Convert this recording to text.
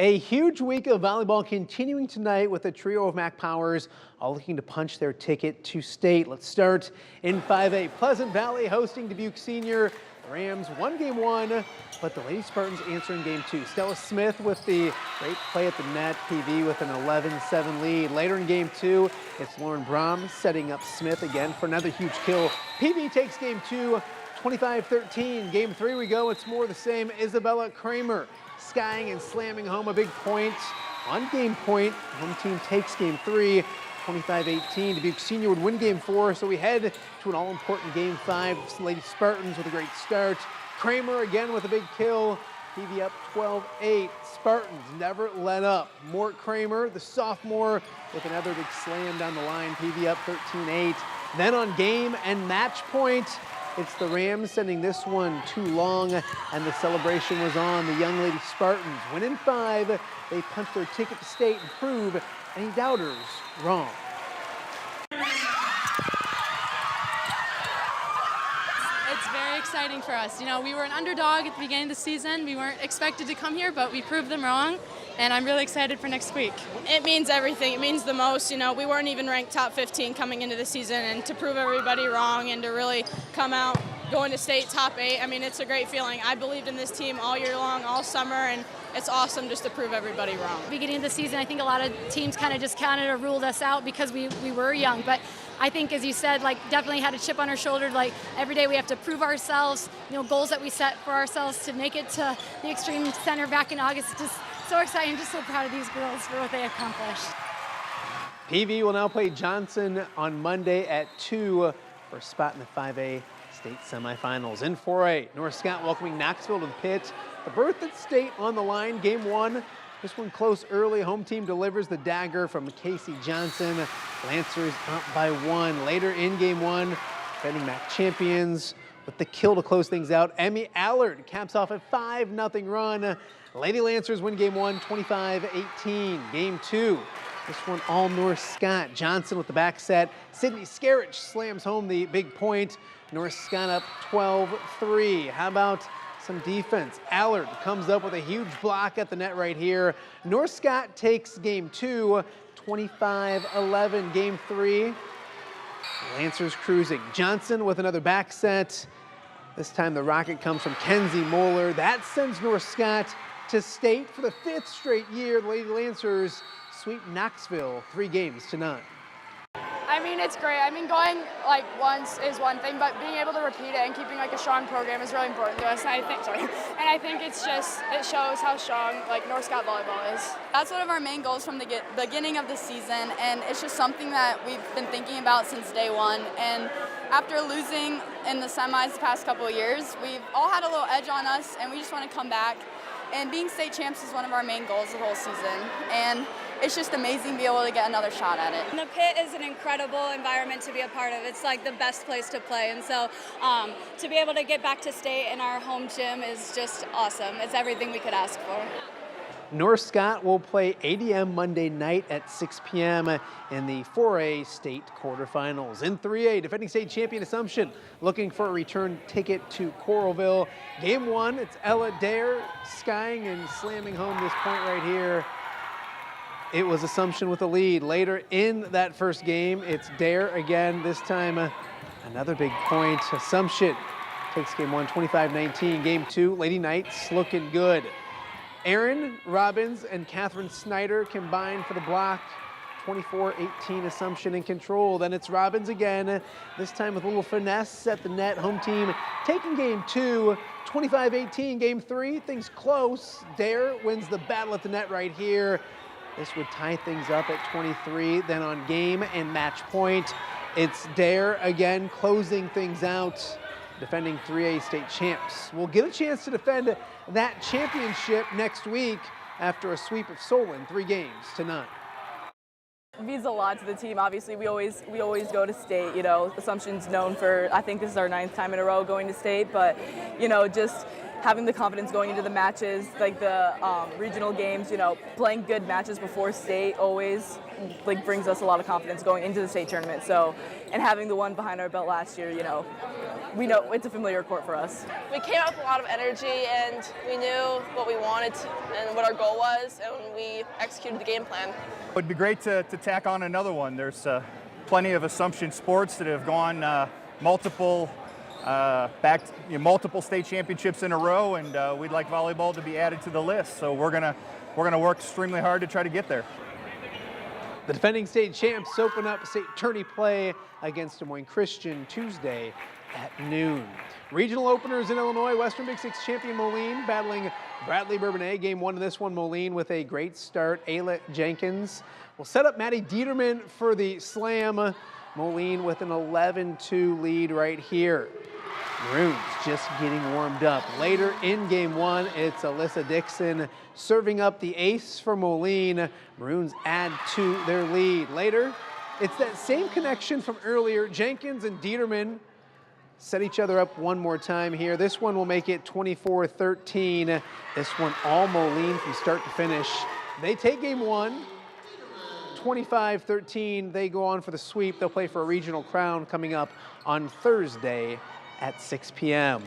A huge week of volleyball continuing tonight with a trio of MAC Powers all looking to punch their ticket to state. Let's start in 5A. Pleasant Valley hosting Dubuque Senior. Rams won game one, but the Lady Spartans answering game two. Stella Smith with the great play at the net. PV with an 11-7 lead. Later in game two, it's Lauren Brom setting up Smith again for another huge kill. PV takes game two, 25-13. Game three we go. It's more the same. Isabella Kramer skying and slamming home a big point. On game point, home team takes game three, 25-18. Dubuque Senior would win game four, so we head to an all-important game five. Lady Spartans with a great start. Kramer again with a big kill. PV up 12-8. Spartans never let up. Mort Kramer, the sophomore, with another big slam down the line. PV up 13-8. Then on game and match point, it's the Rams sending this one too long, and the celebration was on. The young Lady Spartans win in five. They punch their ticket to state and prove any doubters wrong. It's very exciting for us. You know, we were an underdog at the beginning of the season. We weren't expected to come here, but we proved them wrong, and I'm really excited for next week. It means everything. It means the most. You know, we weren't even ranked top 15 coming into the season, and to prove everybody wrong and to really come out going to state top 8, I mean, it's a great feeling. I believed in this team all year long, all summer, and it's awesome just to prove everybody wrong. Beginning of the season, I think a lot of teams kind of just counted or ruled us out because we were young. But I think, as you said, like, definitely had a chip on our shoulder. Like, every day we have to prove ourselves, you know, goals that we set for ourselves to make it to the Extreme Center back in August. Just so exciting. Just so proud of these girls for what they accomplished. PV will now play Johnson on Monday at 2 for a spot in the 5A state semifinals. In 4A, North Scott welcoming Knoxville to the pit. The berth at state on the line. Game one, this one close early. Home team delivers the dagger from Casey Johnson. Lancers up by 1. Later in game one, defending MAC champions with the kill to close things out. Emmy Allard caps off a 5-0 run. Lady Lancers win game one, 25-18. Game two, this one all North Scott. Johnson with the back set. Sydney Scarich slams home the big point. North Scott up 12-3. How about some defense? Allard comes up with a huge block at the net right here. North Scott takes game two, 25-11. Game three, Lancers cruising. Johnson with another back set. This time the rocket comes from Kenzie Moeller. That sends North Scott to state for the 5th straight year. The Lady Lancers sweep Knoxville 3-0. I mean, it's great. I mean, going like once is one thing, but being able to repeat it and keeping like a strong program is really important to us. And I think it shows how strong like North Scott volleyball is. That's one of our main goals from the beginning of the season, and it's just something that we've been thinking about since day one. And after losing in the semis the past couple of years, we've all had a little edge on us, and we just want to come back. And being state champs is one of our main goals the whole season. And it's just amazing to be able to get another shot at it. And the pit is an incredible environment to be a part of. It's like the best place to play. And so to be able to get back to state in our home gym is just awesome. It's everything we could ask for. North Scott will play ADM Monday night at 6 p.m. in the 4A state quarterfinals. In 3A, defending state champion Assumption looking for a return ticket to Coralville. Game one, it's Ella Dare skying and slamming home this point right here. It was Assumption with a lead. Later in that first game, it's Dare again. This time, another big point. Assumption takes game one, 25-19. Game two, Lady Knights looking good. Erin Robbins and Catherine Snyder combined for the block. 24-18 Assumption in control. Then it's Robbins again, this time with a little finesse at the net. Home team taking game two, 25-18. Game three, things close. Dare wins the battle at the net right here. This would tie things up at 23. Then on game and match point, it's Dare again closing things out. Defending 3A state champs will get a chance to defend that championship next week after a sweep of Solon 3-0. It means a lot to the team. Obviously, we always go to state. You know, Assumption's known for, I think this is our 9th time in a row going to state, but you know, just having the confidence going into the matches, like the regional games, you know, playing good matches before state always like brings us a lot of confidence going into the state tournament. So, and having the one behind our belt last year, you know, we know it's a familiar court for us. We came out with a lot of energy, and we knew what we wanted and what our goal was, and we executed the game plan. It would be great to tack on another one. There's plenty of Assumption sports that have gone multiple state championships in a row, and we'd like volleyball to be added to the list. So we're gonna work extremely hard to try to get there. The defending state champs open up state tourney play against Des Moines Christian Tuesday at noon. Regional openers in Illinois, Western Big Six champion Moline battling Bradley Bourbonnais. Game 1 of this one, Moline with a great start. Ayla Jenkins will set up Maddie Dieterman for the slam. Moline with an 11-2 lead right here. Maroons just getting warmed up. Later in game 1, it's Alyssa Dixon serving up the ace for Moline. Maroons add to their lead. Later, it's that same connection from earlier. Jenkins and Dieterman set each other up one more time here. This one will make it 24-13. This one all Moline from start to finish. They take game 1. 25-13. They go on for the sweep. They'll play for a regional crown coming up on Thursday at 6 p.m.